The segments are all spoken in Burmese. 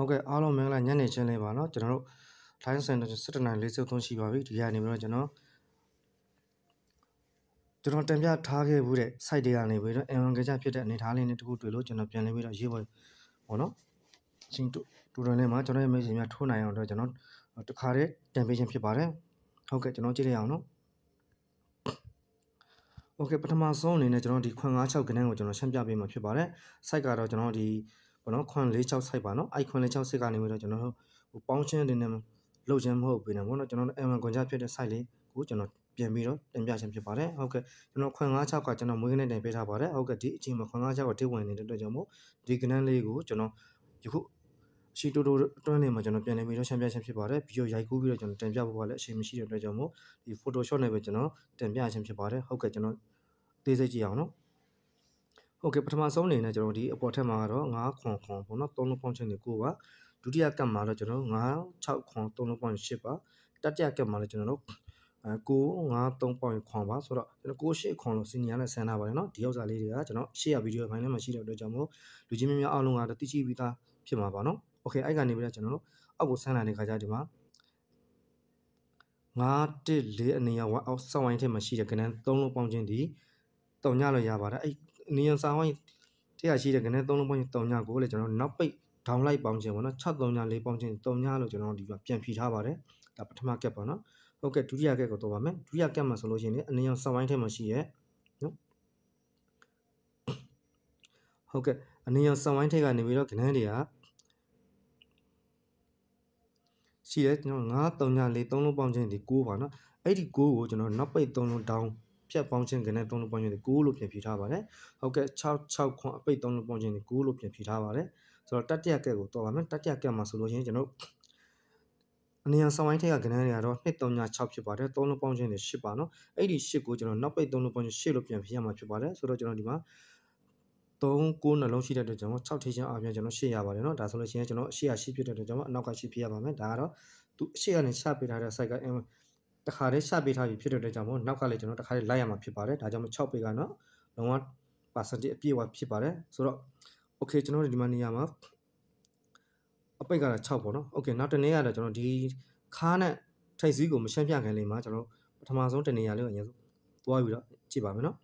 ဟုတ်ကဲ့အားလုံးမင်္ဂလာညနေခင်းလေးပါเนาะကျွန်တော်တို့ထိုင်းစံတော်17နိုင်43ရှိပါပြီဒီကနေပြီးတော့ကျွန်တော်တင်ပြထားခဲ့ဘူးတဲ့ site တွေကနေပြီးတော့ M1 ကကြဖြစ်တဲ့အနေထားလေးနဲ့တခုတွေ့လို့ကျွန်တော်ပြန်လည်ပြီးတော့ရေးပေါ်ပေါ့เนาะအချင်းတူတော်လေးမှာကျွန်တော်ရဲ့ message များထိုးနိုင်အောင်တော့ကျွန်တော်တခါတည်းတင်ပေးခြင်းဖြစ်ပါတယ်ဟုတ်ကဲ့ကျွန်တော်ကြည့်ရအောင်เนาะโอเคပထမဆုံးအနေနဲ့ကျွန်တော်ဒီခွန်56ကနန်းကိုကျွန်တော်ရှင်းပြပေးမှာဖြစ်ပါတယ် site ကတော့ကျွန်တော်ဒီပေါ့နော်ခွန်46 site ပါเนาะအဲ့ခွန်46 site ကနေပြီးတော့ကျွန်တော်ဟိုပေါင်းချင်းတင်နေလှုပ်ချင်းမဟုတ်ဘူးနော်ပေါ့နော်ကျွန်တော် M1 ကွန်ကြဖြစ်တဲ့ site လေးကိုကျွန်တော်ပြန်ပြီးတော့တင်ပြခြင်းဖြစ်ပါတယ်ဟုတ်ကဲ့ကျွန်တော်ခွန်56ကကျွန်တော်မွေးကနေ့တင်ပေးထားပါတယ်ဟုတ်ကဲ့ဒီအချိန်မှာခွန်56ကိုတိဝင်နေတဲ့အတွက်ကြောင့်မို့ဒီကနန်းလေးကိုကျွန်တော်ယခုရှိတိုးအတွင်းလေးမှာကျွန်တော်ပြန်လည်ပြီးတော့ရှင်းပြခြင်းဖြစ်ပါတယ်ပြီးတော့ရိုက်ကူးပြီးတော့ကျွန်တော်တင်ပြဖို့ကလည်းအချိန်မရှိတဲ့အတွက်ကြောင့်မို့ဒီ Photoshop နဲ့ပဲကျွန်တော်တင်ပြခြင်းဖြစ်ပါတယ်ဟုတ်ကဲ့ကျွန်တော်သေးစိတ်ကြည့်အောင်နော်ဟုတ်ကဲ့ပထမဆုံးအနေနဲ့ကျွန်တော်ဒီအပေါ်ထက်မှာတော့9ခွန်ပေါ့နော်3လုံးပေါင်းချင်းကိုပါဒုတိယကပ်မှာတော့ကျွန်တော်9 6ခွန်3လုံးပေါင်း8ပါတတိယကပ်မှာလည်းကျွန်တော်တို့9 5 3ပေါင်းခွန်ပါဆိုတော့ကျွန်တော်9 8ခွန်လို့စီနီယာနဲ့ဆန်ထားပါတယ်နော်ဒီဥစ္စာလေးတွေကကျွန်တော်ရှေ့ရဗီဒီယိုဖိုင်ထဲမှာရှိတဲ့အတွက်ကြောင့်မို့လူချင်းများအားလုံးကတော့သိရှိပြီးသားဖြစ်မှာပါနော်โอเคအဲ့ကနေပြီးတော့ကျွန်တော်တို့အောက်ကိုဆန်းလာတဲ့ခါကျဒီမှာ9 1 4အနေရအောက်စောင်းဝိုင်းထဲမှာရှိတဲ့ကဏ္ဍ3လုံးပေါင်းချင်းဒီတုံညလို့ရပါတယ်အဲ့နေရစောင်းဝိုင်းတရားရှိတဲ့ကဏ္ဍ3လုံးပေါင်းချင်းတုံညကိုလည်းကျွန်တော်နောက်ပိတ်ဒေါင်းလိုက်ပေါင်းချင်းပေါ့နော်6 3ည4ပေါင်းချင်းတုံညလို့ကျွန်တော်ဒီမှာပြန်ဖြီထားပါတယ်ဒါပထမကက်ပေါ့နော်ဟုတ်ကဲ့ဒုတိယကက်ကိုတော့ပါမယ်ဒုတိယကက်မှာဆိုလို့ရှိရင်လည်းအနေရစောင်းဝိုင်းထဲမှာရှိရဲ့နော်ဟုတ်ကဲ့အနေရစောင်းဝိုင်းထဲကနေပြီးတော့ကဏ္ဍတွေကရှိတယ်ကျွန်တော်9 3ည4 3လုံးပေါင်းချင်းဒီ9ပါနော်အဲ့ဒီ9ကိုကျွန်တော်နောက်ပိတ်3လုံးဒေါင်းဖြတ်ပေါင်းချင်းကနဲ့3လုံးပေါင်းချင်း9လို့ပြန်ဖြေထားပါတယ်ဟုတ်ကဲ့6ခွန်အပိတ်3လုံးပေါင်းချင်း9လို့ပြန်ဖြေထားပါတယ်ဆိုတော့တတိယကက်ကိုတော့ပါမယ်တတိယကက်မှာဆိုလို့ရှိရင်ကျွန်တော်အနေရဆောင်ဝိုင်းထက်ကကဏ္ဍတွေကတော့2 3ည6ဖြစ်ပါတယ်3လုံးပေါင်းချင်းတွေ10ပါနော်အဲ့ဒီ10ကိုကျွန်တော်နောက်ပိတ်3လုံးပေါင်းချင်း10လို့ပြန်ဖြေရမှာဖြစ်ပါတယ်ဆိုတော့ကျွန်တော်ဒီမှာ3 9နှလုံးရှိတဲ့အတွက်ကျွန်တော်6ထိချင်းအပြင်ကျွန်တော်8ရပါတယ်เนาะဒါဆိုလို့ရှိရင်ကျွန်တော်8ရ8ဖြစ်တဲ့အတွက်ကျွန်တော်အနောက်က8ဖြစ်ရပါမယ်ဒါကတော့သူ8ကနေချပေးထားတဲ့ site ကတခါတည်းချပေးထားပြီဖြစ်တဲ့အတွက်ကြောင့်မို့နောက်ကလည်းကျွန်တော်တခါတည်းလိုက်ရမှာဖြစ်ပါတယ်ဒါကြောင့်မို့6ပေကတော့လုံးဝ percentage အပြည့်အဝဖြစ်ပါတယ်ဆိုတော့ okay ကျွန်တော်ဒီမှာနေရာမှာအပိတ်ကတော့6ပေါ့နော် okay နောက်တစ်နေ့ကတော့ကျွန်တော်ဒီခါးနဲ့ထိပ်စည်းကိုမရှင်းပြခင်လေးမှာကျွန်တော်ပထမဆုံးတစ်နေရာလေးကိုအရင်ဆုံးသွားပြီးတော့ကြည့်ပါမယ်နော်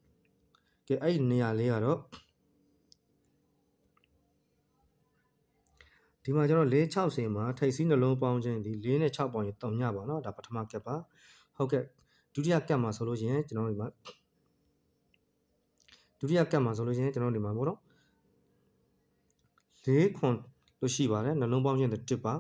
ကဲအဲ့ဒီနေရာလေးကတော့ဒီမှာကျွန်တော်460မှာထိပ်စည်းနှလုံးပေါင်းခြင်းဒီ4နဲ့6ပေါင်းရင်3ညပါเนาะဒါပထမကက်ပါဟုတ်ကဲ့ဒုတိယကက်မှာဆိုလို့ရှိရင်ကျွန်တော်ဒီမှာဒုတိယကက်မှာဆိုလို့ရှိရင်ကျွန်တော်ဒီမှာပေါ့နော်4ခွန်လို့ရှိပါတယ်နှလုံးပေါင်းခြင်းတစ်ပါ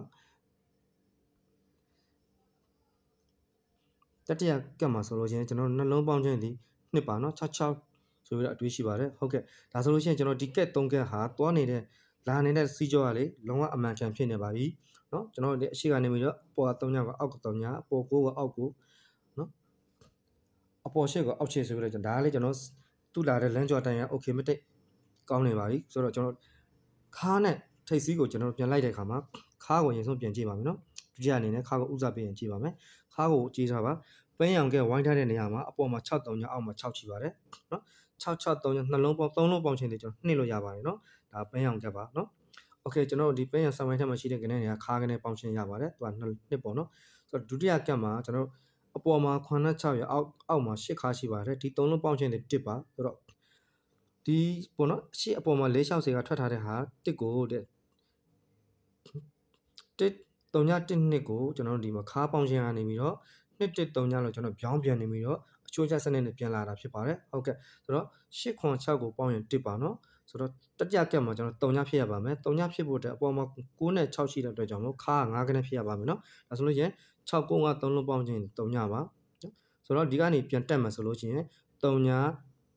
တတိယကက်မှာဆိုလို့ရှိရင်ကျွန်တော်နှလုံးပေါင်းခြင်းဒီ2ပါเนาะ66ဆိုပြီးတော့အတွေးရှိပါတယ်ဟုတ်ကဲ့ဒါဆိုလို့ရှိရင်ကျွန်တော်ဒီကက်3ကက်ဟာတွားနေတဲ့လာနေတဲ့စီကြောကလေလုံးဝအမှန်ကန်ဖြစ်နေပါပြီเนาะကျွန်တော်ဒီအရှိကနေပြီးတော့ပေါ်3ညကအောက်က3ညအပေါ်9ကအောက်ကိုเนาะအပေါ်8ကအောက်8ဆိုပြီးတော့ဒါကလေကျွန်တော်သူ့လာတဲ့လမ်းကြောတိုင်းက okay မတိတ်ကောင်းနေပါပြီဆိုတော့ကျွန်တော်ခါးနဲ့ထိပ်စည်းကိုကျွန်တော်ပြန်လိုက်တဲ့အခါမှာခါးကိုရင်ဆုံးပြန်ကြည့်ပါမယ်เนาะဒုတိယအနေနဲ့ခါးကိုဥစားပေးရင်ကြည့်ပါမယ်ခါးကိုကြည့်ထားပါပန်းရောင်ကဝိုင်းထားတဲ့နေရာမှာအပေါ်မှာ6 3ညအောက်မှာ6ချီပါတယ်เนาะ6 3ညနှလုံးပေါင်း3လုံးပေါင်းချင်းတွေကျွန်တော်နှိမ့်လို့ရပါတယ်เนาะဒါပန်းရောင်ကပါเนาะโอเคကျွန်တော်ဒီပန်းရောင်ဆံပိုင်းထဲမှာရှိတဲ့ကနေတွေကခါးကနေပေါင်းချင်းရပါတယ်သူကနှစ်ပေါ့เนาะဆိုတော့ဒုတိယကက်မှာကျွန်တော်အပေါ်မှာ9 6ရအောက်မှာ8ခါရှိပါတယ်ဒီ3လုံးပေါင်းချင်းတွေ1ပါဆိုတော့ဒီပေါ့နော်ရှေ့အပေါ်မှာ460ကထွက်ထားတဲ့ဟာ1ကိုတဲ့1 3ည1နှစ်ကိုကျွန်တော်တို့ဒီမှာခါးပေါင်းချင်းကနေပြီးတော့2 1 3ညလို့ကျွန်တော်ပြောင်းပြန်နေပြီးတော့အချိုးချက်စနစ်နဲ့ပြန်လာတာဖြစ်ပါတယ်ဟုတ်ကဲ့ဆိုတော့8ခွန်6ကိုပေါင်းရင်1ပါနော်ဆိုတော့တတိယကက်မှာကျွန်တော်3ညဖြစ်ရပါမယ်3ညဖြစ်ဖို့အတွက်အပေါ်မှာ9နဲ့6ရှိတဲ့အတွက်ကြောင့်မို့ခါးက9ခနဲ့ဖြစ်ရပါမယ်နော်ဒါဆိုလို့ရှိရင်6 9က3လုံးပေါင်းချင်း3ညပါဆိုတော့ဒီကနေပြန်တက်မှာဆိုလို့ရှိရင်3ည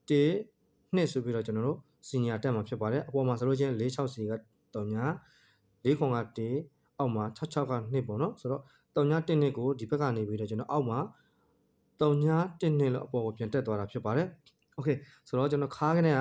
1နှစ်ဆိုပြီးတော့ကျွန်တော်တို့စီနီယာတက်မှာဖြစ်ပါတယ်အပေါ်မှာဆိုလို့ချင်း460က3ည4ခွန်က1အောက်မှာ66က2ပေါ့နော်ဆိုတော့3ည1နှစ်ကိုဒီဘက်ကနေပြီးတော့ကျွန်တော်အောက်မှာ3ည1နှစ်လို့အပေါ်ကိုပြန်တက်သွားတာဖြစ်ပါတယ်โอเคဆိုတော့ကျွန်တော်ခါးကနေက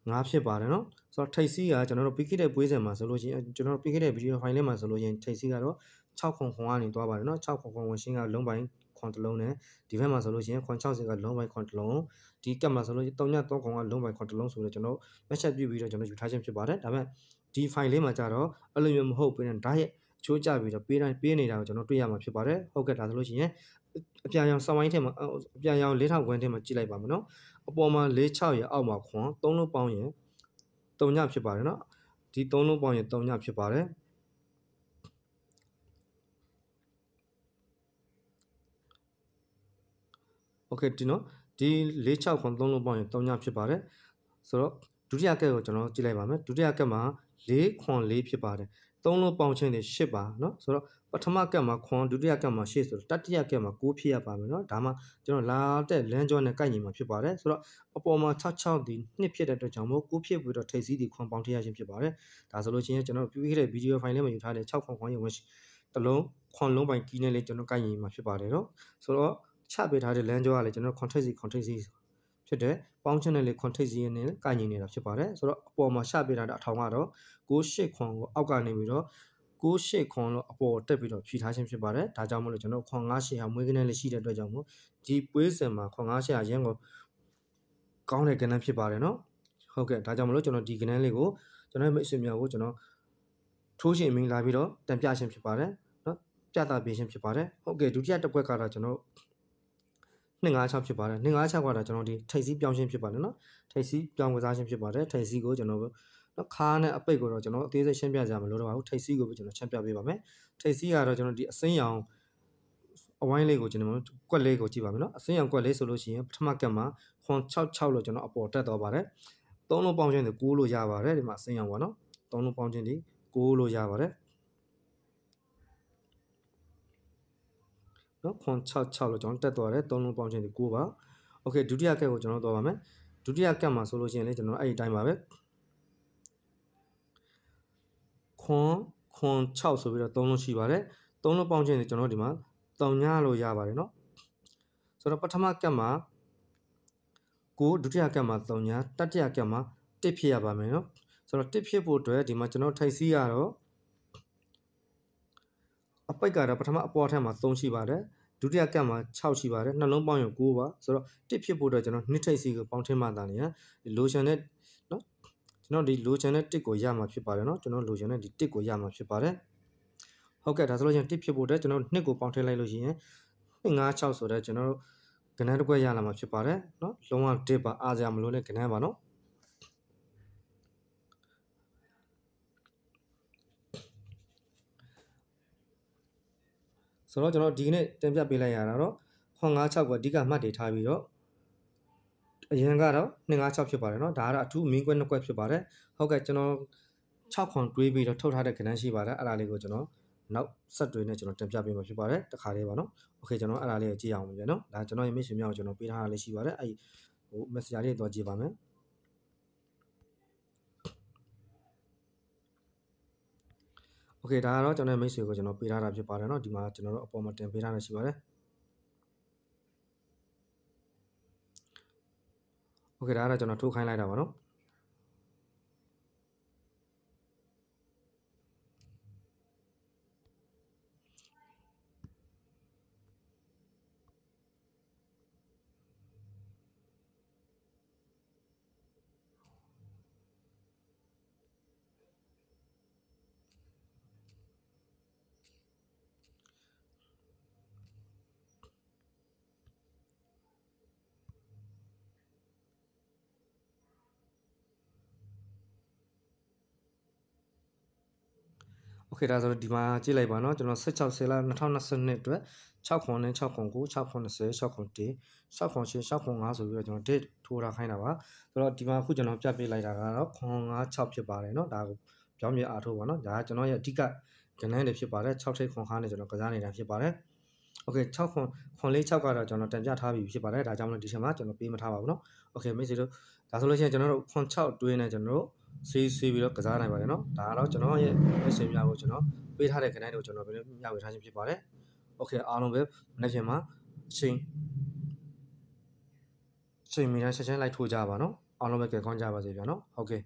9ဖြစ်ပါတယ်နော်ဆိုတော့ထိပ်စီးကကျွန်တော်တို့ပြီးခဲ့တဲ့ပွဲစဉ်မှာဆိုလို့ရှိရင်ကျွန်တော်တို့ပြီးခဲ့တဲ့ဗီဒီယိုဖိုင်လေးမှာဆိုလို့ရှိရင်ထိပ်စီးကတော့6ခွန်ကနေသွားပါတယ်နော်6ခွန်ဝင်ရှင်းကလုံးပိုင်းခွန်တစ်လုံးနဲ့ဒီဘက်မှာဆိုလို့ရှိရင်ခွန်60ကလုံးပိုင်းခွန်တစ်လုံးဒီကက်မှာဆိုလို့3ည3ခွန်ကလုံးပိုင်းခွန်တစ်လုံးဆိုတော့ကျွန်တော် match up ပြုပြီးတော့ကျွန်တော်ယူထားခြင်းဖြစ်ပါတယ်ဒါပေမဲ့ ဒီ file လေးမှာကြတော့အဲ့လိုမျိုးမဟုတ်ဘဲနဲ့ဒါရဲ့ချိုးကြပြီးတော့ပေးနေတာကိုကျွန်တော်တွေ့ရမှာဖြစ်ပါတယ်ဟုတ်ကဲ့ဒါဆိုလို့ရှိရင်အပြန်ရောင်စောင်းဝိုင်းထဲမှာအပြန်ရောင်4000ခွန်းထဲမှာကြည့်လိုက်ပါမယ်နော်အပေါ်မှာ46ရဲ့အောက်မှာခွန်3လုံးပေါင်းရင်3ညဖြစ်ပါတယ်နော်ဒီ3လုံးပေါင်းရင်3ညဖြစ်ပါတယ်โอเคဒီနော်ဒီ46ခွန်3လုံးပေါင်းရင်3ညဖြစ်ပါတယ်ဆိုတော့ဒုတိယကက်ကိုကျွန်တော်ကြည့်လိုက်ပါမယ်ဒုတိယကက်မှာ4ခွန်4ဖြစ်ပါတယ်3လုံးပေါင်းခြင်းတွေ8ပါเนาะဆိုတော့ပထမကက်မှာခွန်ဒုတိယကက်မှာ8ဆိုတော့တတိယကက်မှာ9ဖြစ်ရပါမယ်เนาะဒါမှကျွန်တော်လာတဲ့လမ်းကြောနဲ့ကိုက်ညီမှာဖြစ်ပါတယ်ဆိုတော့အပေါ်မှာ66ဒီ2ဖြစ်တဲ့အတွက်ကြောင့်မို့9ဖြစ်ပြီးတော့ထိပ်စီးဒီခွန်ပေါင်းထည့်ရခြင်းဖြစ်ပါတယ်ဒါဆိုလို့ချင်းကျွန်တော်ပြီးခဲ့တဲ့ဗီဒီယိုဖိုင်လေးမှာယူထားတဲ့6ခွန်ခွန်ရဲ့ဝင်တစ်လုံးခွန်လုံးပိုင်းကီးနဲ့လေးကျွန်တော်ကိုက်ညီမှာဖြစ်ပါတယ်เนาะဆိုတော့ချပေးထားတဲ့လမ်းကြောကလည်းကျွန်တော် context ဖြစ်တဲ့ပေါင်းချက်နဲ့လေ context ရင်းနဲ့ကိုက်ညီနေတာဖြစ်ပါတယ်ဆိုတော့အပေါ်မှာချပေးထားတဲ့အထောင်ကတော့68ခွန်ကိုအောက်ကနေပြီးတော့68ခွန်လို့အပေါ်တက်ပြီးတော့ဖြည့်ထားခြင်းဖြစ်ပါတယ်ဒါကြောင့်မို့လို့ကျွန်တော်ခွန်98ဟာမွေးကနန်းလေးရှိတဲ့အတွက်ကြောင့်မို့ဒီပွဲစဉ်မှာခွန်98ဟာရင်းကိုကောင်းတဲ့ကနန်းဖြစ်ပါတယ်နော်ဟုတ်ကဲ့ဒါကြောင့်မို့လို့ကျွန်တော်ဒီကနန်းလေးကိုကျွန်တော်မိတ်ဆွေများကိုကျွန်တော်ထိုးရှင်မင်းလာပြီးတော့တန်ပြခြင်းဖြစ်ပါတယ်နော်ပြသပေးခြင်းဖြစ်ပါတယ်ဟုတ်ကဲ့ဒုတိယတစ်ပွဲကတော့ကျွန်တော်256ဖြစ်ပါတယ်256ကတော့ကျွန်တော်ဒီထိပ်စီးပြောင်းခြင်းဖြစ်ပါတယ်နော်ထိပ်စီးပြောင်းကစားခြင်းဖြစ်ပါတယ်ထိပ်စီးကိုကျွန်တော်နော်ခါးနဲ့အပိတ်ကိုတော့ကျွန်တော်အသေးစိတ်ရှင်းပြကြမှာလို့တော့ပါဘူးထိပ်စီးကိုပဲကျွန်တော်ရှင်းပြပေးပါမယ်ထိပ်စီးကတော့ကျွန်တော်ဒီအစိမ်းရောင်အဝိုင်းလေးကိုကျွန်တော်ကွက်လေးကိုကြည့်ပါမယ်နော်အစိမ်းရောင်ကွက်လေးဆိုလို့ရှိရင်ပထမကက်မှာခွန်66လို့ကျွန်တော်အပေါ်တက်တော့ပါတယ်3လုံးပေါင်းခြင်းတွေ6လို့ရပါတယ်ဒီမှာအစိမ်းရောင်ပေါ့နော်3လုံးပေါင်းခြင်းတွေ6လို့ရပါတယ်နော်ခွန်66လို့ကျွန်တော်တက်သွားတယ်3လုံးပေါင်းခြင်းဒီ9ပါโอเคဒုတိယကက်ကိုကျွန်တော်သွားပါမယ်ဒုတိယကက်မှာဆိုလို့ရှိရင်လေကျွန်တော်အဲ့ဒီတိုင်းပါပဲခွန်6ဆိုပြီးတော့3လုံးရှိပါတယ်3လုံးပေါင်းခြင်းဒီကျွန်တော်ဒီမှာ3ညလို့ရပါတယ်เนาะဆိုတော့ပထမကက်မှာ9ဒုတိယကက်မှာ3ညတတိယကက်မှာ1ဖြစ်ရပါမယ်เนาะဆိုတော့1ဖြစ်ဖို့အတွက်ဒီမှာကျွန်တော်ထိုက်စီးရတော့အပိတ်ကတော့ပထမအပေါ်ထက်မှာ3ရှိပါတယ်ဒုတိယကက်မှာ6ရှိပါတယ်နှလုံးပေါင်းရင်9ပါဆိုတော့1ဖြစ်ဖို့အတွက်ကျွန်တော်2ထိပ်စီကိုပေါင်းထင်းမှသာနေရဒီလိုရှင်နဲ့เนาะကျွန်တော်ဒီလိုရှင်နဲ့1ကိုရမှာဖြစ်ပါတယ်เนาะကျွန်တော်လိုရှင်နဲ့ဒီ1ကိုရမှာဖြစ်ပါတယ်ဟုတ်ကဲ့ဒါဆိုလို့ချင်း1ဖြစ်ဖို့အတွက်ကျွန်တော်2ကိုပေါင်းထည့်လိုက်လို့ရှိရင်256ဆိုတော့ကျွန်တော်ကဏ္ဍတစ်ခွက်ရလာမှာဖြစ်ပါတယ်เนาะလုံးဝ1ပါအားစရာမလိုတဲ့ကဏ္ဍပါเนาะဆိုတော့ကျွန်တော်ဒီနေ့တင်ပြပေးလိုက်ရတာတော့ခွန်56ကိုအဓိကမှတ်တွေထားပြီးတော့အရင်ကတော့256ဖြစ်ပါတယ်เนาะဒါကတော့အထူးမင်းကွက်နှစ်ကွက်ဖြစ်ပါတယ်ဟုတ်ကဲ့ကျွန်တော်6ခွန်တွေးပြီးတော့ထုတ်ထားတဲ့ကဏ္ဍရှိပါတယ်အဲ့ဒါလေးကိုကျွန်တော်နောက်ဆက်တွေနဲ့ကျွန်တော်တင်ပြပေးမှာဖြစ်ပါတယ်တခါလေးပါเนาะโอเคကျွန်တော်အဲ့ဒါလေးကိုကြည့်အောင်ပြန်เนาะဒါကျွန်တော်ရဲ့မိတ်ဆွေများကိုကျွန်တော်ပေးထားတာလေးရှိပါတယ်အဲ့ဟို messenger လေးတော့ကြည့်ပါမယ်โอเคဒါကတော့ကျွန်တော်ရဲ့မိတ်ဆွေကိုကျွန်တော်ပေးထားတာဖြစ်ပါတယ်เนาะဒီမှာကျွန်တော်တို့အပေါ်မှာတင်ပေးထားတာရှိပါတယ်โอเคဒါကတော့ကျွန်တော်ထိုးခိုင်းလိုက်တာပါเนาะโอเคဒါဆိုတော့ဒီမှာကြည့်လိုက်ပါเนาะကျွန်တော်16ဆယ်လ2022အတွက်6ခွန်နဲ့6ခွန်9 6ခွန်20 6ခွန်1 6ခွန်8 6ခွန်5ဆိုပြီးတော့ကျွန်တော် date ထိုးထားခိုင်းတာပါဆိုတော့ဒီမှာအခုကျွန်တော်ပြပေးလိုက်တာကတော့ခွန်5 6ဖြစ်ပါတယ်เนาะဒါကိုပြောင်းပြအားထုတ်ပါเนาะဒါကကျွန်တော်ရဲ့အဓိကကဏ္ဍတွေဖြစ်ပါတယ်6ထိပ်ခွန်5နဲ့ကျွန်တော်ကစားနေတာဖြစ်ပါတယ်โอเค6ခွန်4 6ကတော့ကျွန်တော်တင်ပြထားပြီးဖြစ်ပါတယ်ဒါကြောင့်မလို့ဒီချိန်မှာကျွန်တော်ပေးမထားပါဘူးเนาะโอเคမိတ်ဆွေတို့ဒါဆိုလို့ရှိရင်ကျွန်တော်တို့ခွန်6တွင်းနဲ့ကျွန်တော်တို့ဆေးပြီးတော့ကစားနိုင်ပါတယ်เนาะဒါကတော့ကျွန်တော်ရဲ့မိတ်ဆွေများကိုကျွန်တော်ပေးထားတဲ့ connect ကိုကျွန်တော်မျှဝေထားခြင်းဖြစ်ပါတယ်โอเคအားလုံးပဲမနေ့ကမှာချိန်မီတိုင်းချက်ချင်းလိုက်ထိုးကြပါเนาะအားလုံးပဲကြံကောင်းကြပါစေဗျာเนาะဟုတ်ကဲ့